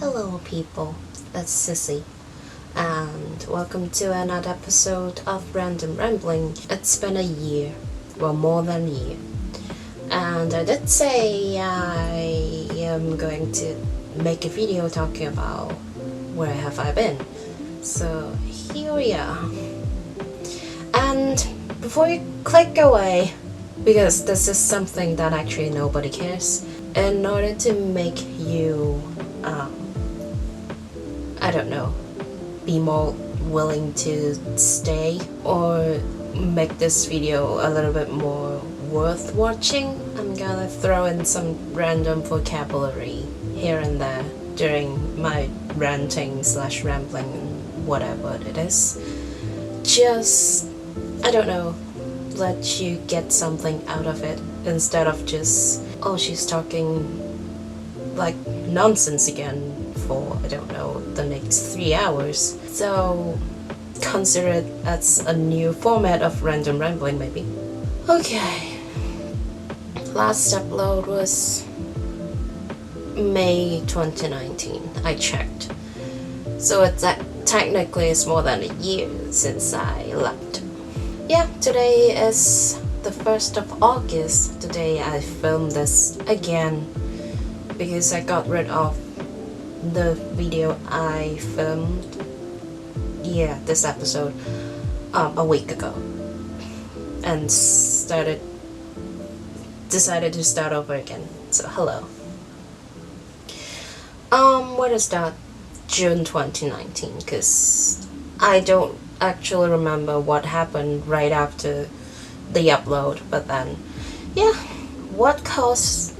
Hello people, it's Sissy, and welcome to another episode of Random Rambling. It's been a year, well more than a year, and I did say I am going to make a video talking about where have I been. So here we are. And before you click away, because this is something that actually nobody cares, in order to make you be more willing to stay or make this video a little bit more worth watching, I'm gonna throw in some random vocabulary here and there during my ranting / rambling, whatever it is. Just, let you get something out of it instead of just, oh, she's talking like nonsense again for, the next 3 hours. So consider it as a new format of random rambling, maybe. Okay. Last upload was May 2019, I checked. So technically it's more than a year since I left. Yeah, today is the 1st of August, the day I filmed this again, because I got rid of the video I filmed, this episode, a week ago, and decided to start over again. So hello. What is that? June 2019, because I don't actually remember what happened right after the upload, but then, what caused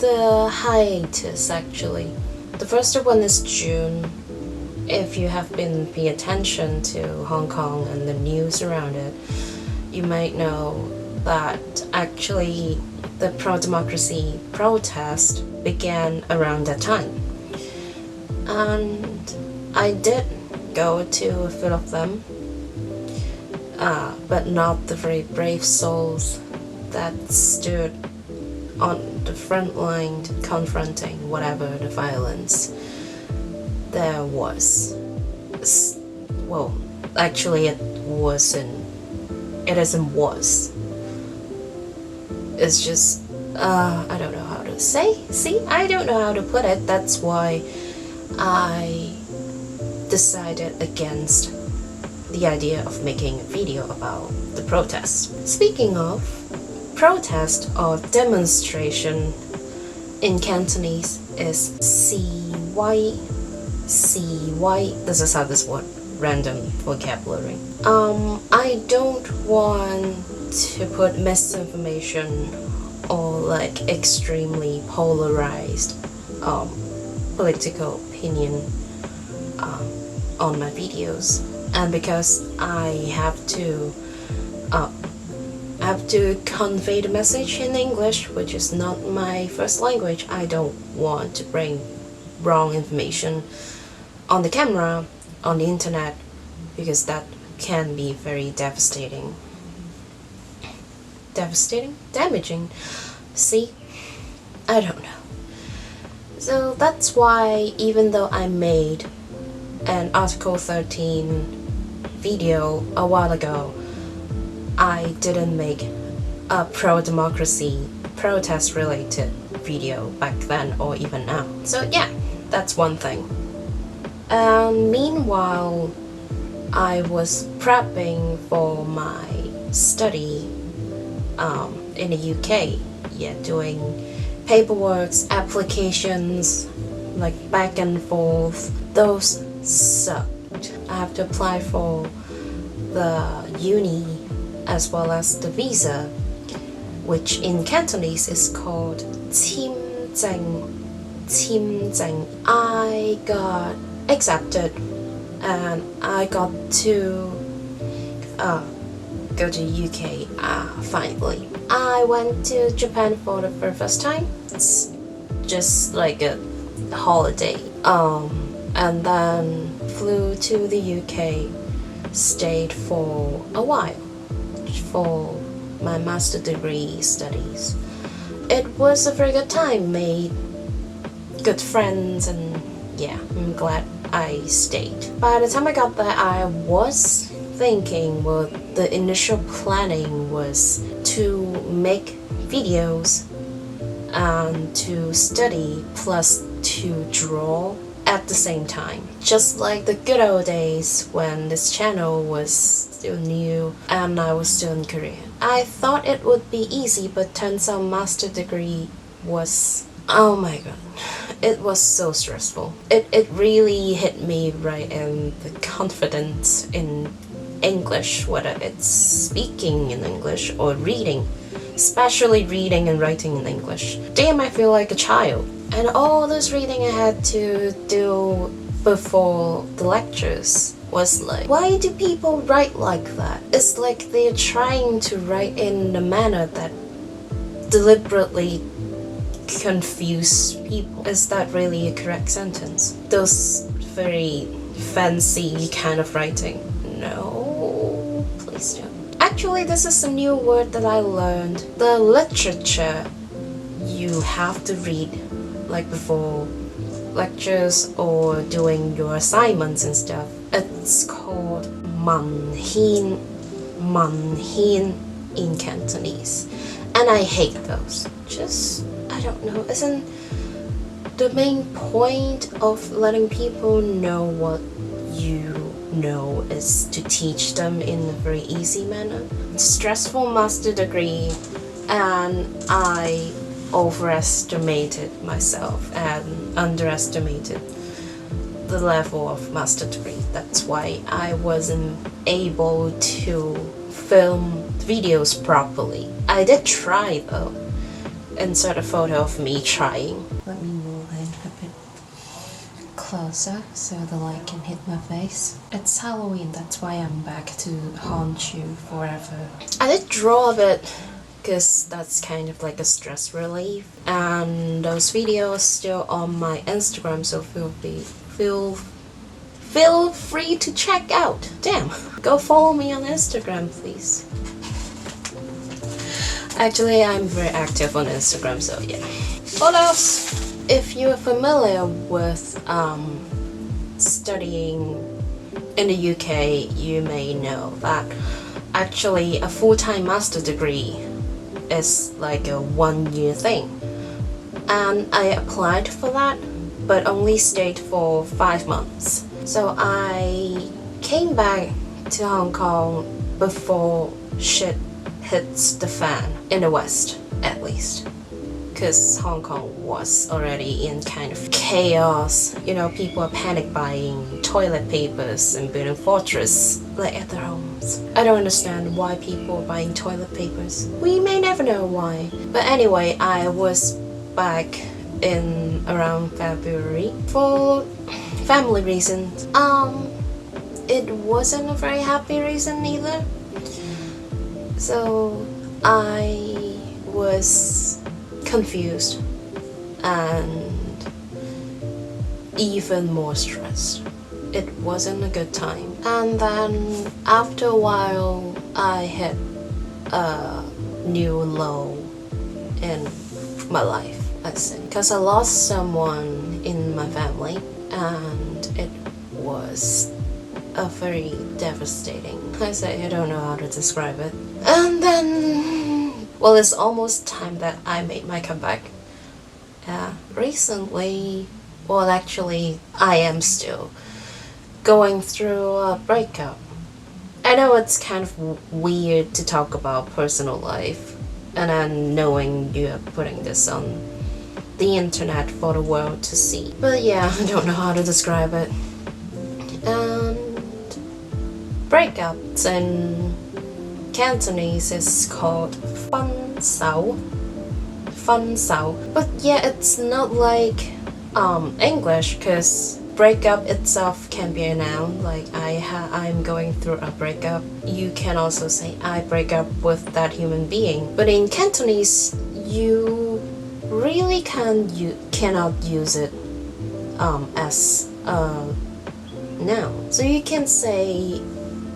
the hiatus actually? The first one is June. If you have been paying attention to Hong Kong and the news around it, you might know that actually the pro-democracy protest began around that time. And I did go to a few of them, but not the very brave souls that stood on the front line confronting whatever the violence there was. Well, actually it isn't was. It's just, I don't know how to say. I don't know how to put it. That's why I decided against the idea of making a video about the protest. Speaking of protest or demonstration, in Cantonese is CY. This is how this word, random vocabulary. I don't want to put misinformation or like extremely polarized political opinion on my videos, and because I have to convey the message in English, which is not my first language, I don't want to bring wrong information on the camera, on the internet, because that can be very damaging. See? I don't know. So that's why, even though I made an Article 13 video a while ago, I didn't make a pro-democracy protest related video back then or even now. So yeah, that's one thing. Meanwhile, I was prepping for my study in the UK, doing paperwork, applications, like back and forth. Those sucked. I have to apply for the uni as well as the visa, which in Cantonese is called 簽證. I got accepted and I got to go to UK finally. I went to Japan for the very first time. It's just like a holiday. And then flew to the UK, stayed for a while for my master degree studies. It was a very good time, made good friends and yeah, I'm glad I stayed. By the time I got there, I was thinking, well, the initial planning was to make videos and to study plus to draw at the same time. Just like the good old days when this channel was still new and I was still in Korea. I thought it would be easy, but turns out master degree was, oh my god, it was so stressful. It really hit me right in the confidence in English, whether it's speaking in English or reading, especially reading and writing in English. Damn, I feel like a child. And all this reading I had to do before the lectures was like, why do people write like that? It's like they're trying to write in a manner that deliberately confuse people. Is that really a correct sentence? Those very fancy kind of writing. No, please don't. Actually, this is a new word that I learned. The literature you have to read like before lectures or doing your assignments and stuff. It's called manhin in Cantonese. And I hate those. Just, I don't know, isn't the main point of letting people know what you know is to teach them in a very easy manner? Stressful master degree, and I overestimated myself and underestimated the level of master degree. That's why I wasn't able to film videos properly. I did try though. Insert a photo of me trying. Let me move in a bit closer so the light can hit my face. It's Halloween, that's why I'm back to haunt you forever. I did draw a bit because that's kind of like a stress relief, and those videos still on my Instagram, so feel free to check out. Damn, go follow me on Instagram, please. Actually, I'm very active on Instagram, so yeah. What else? If you're familiar with studying in the UK, you may know that actually a full-time master degree is like a 1-year thing. And I applied for that, but only stayed for 5 months. So I came back to Hong Kong before shit hits the fan, in the West at least, because Hong Kong was already in kind of chaos. You know, people are panic buying toilet papers and building fortress like at their homes. I don't understand why people are buying toilet papers. We may never know why. But anyway, I was back in around February for family reasons. It wasn't a very happy reason either. So I was confused and even more stressed. It wasn't a good time. And then after a while, I hit a new low in my life, let's say. Because I lost someone in my family, and it was a very devastating. I don't know how to describe it. And then, well, it's almost time that I made my comeback. Recently, well, actually, I am still going through a breakup. I know it's kind of weird to talk about personal life, and then knowing you're putting this on the internet for the world to see. But yeah, I don't know how to describe it. And breakups in Cantonese is called fun sao. But yeah, it's not like English, because breakup itself can be a noun. Like I'm going through a breakup. You can also say I break up with that human being. But in Cantonese, you really cannot use it as a noun. So you can say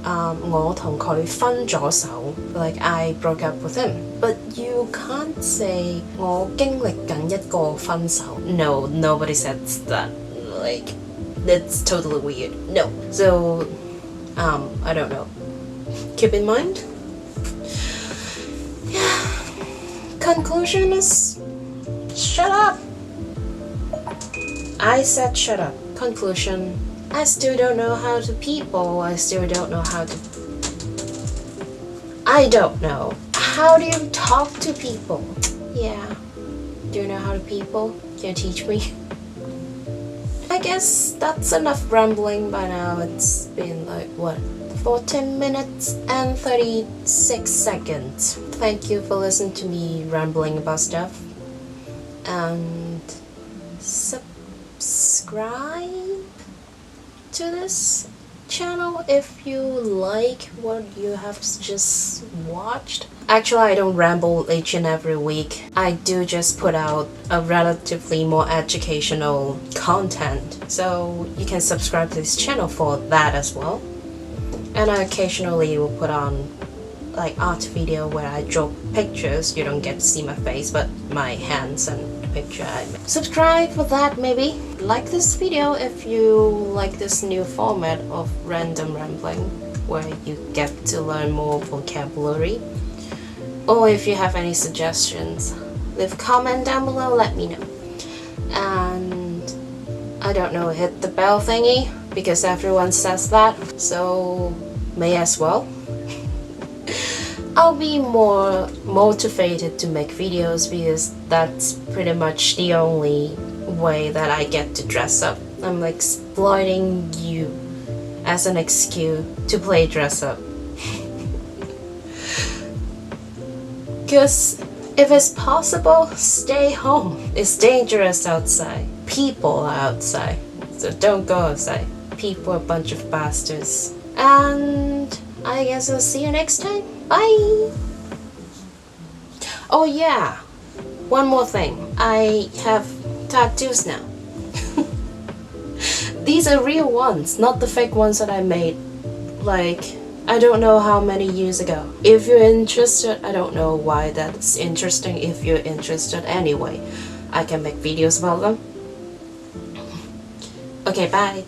我同佢分咗手, like I broke up with him. But you can't say 我經歷緊一個分手. No, nobody says that. like that's totally weird. No. So I don't know. Keep in mind. Yeah. Conclusion is shut up. I said shut up. Conclusion. I still don't know how to people. I still don't know how to. I don't know. How do you talk to people? Yeah. Do you know how to people? Can you teach me? I guess that's enough rambling by now. It's been like, what, 14 minutes and 36 seconds. Thank you for listening to me rambling about stuff. And subscribe to this channel if you like what you have just watched. Actually, I don't ramble each and every week. I do just put out a relatively more educational content, so you can subscribe to this channel for that as well. And I occasionally will put on like art video where I draw pictures. You don't get to see my face, but my hands and the picture I made. Subscribe for that maybe. Like this video if you like this new format of random rambling where you get to learn more vocabulary. Or if you have any suggestions, leave a comment down below, let me know. And I don't know, hit the bell thingy because everyone says that, so may as well. I'll be more motivated to make videos because that's pretty much the only way that I get to dress up. I'm like exploiting you as an excuse to play dress up. Because if it's possible, stay home. It's dangerous outside. People are outside. So don't go outside. People are a bunch of bastards. And I guess I'll see you next time. Bye! Oh yeah, one more thing. I have tattoos now. These are real ones, not the fake ones that I made like I don't know how many years ago. If you're interested, I don't know why that's interesting. If you're interested anyway, I can make videos about them. Okay, bye.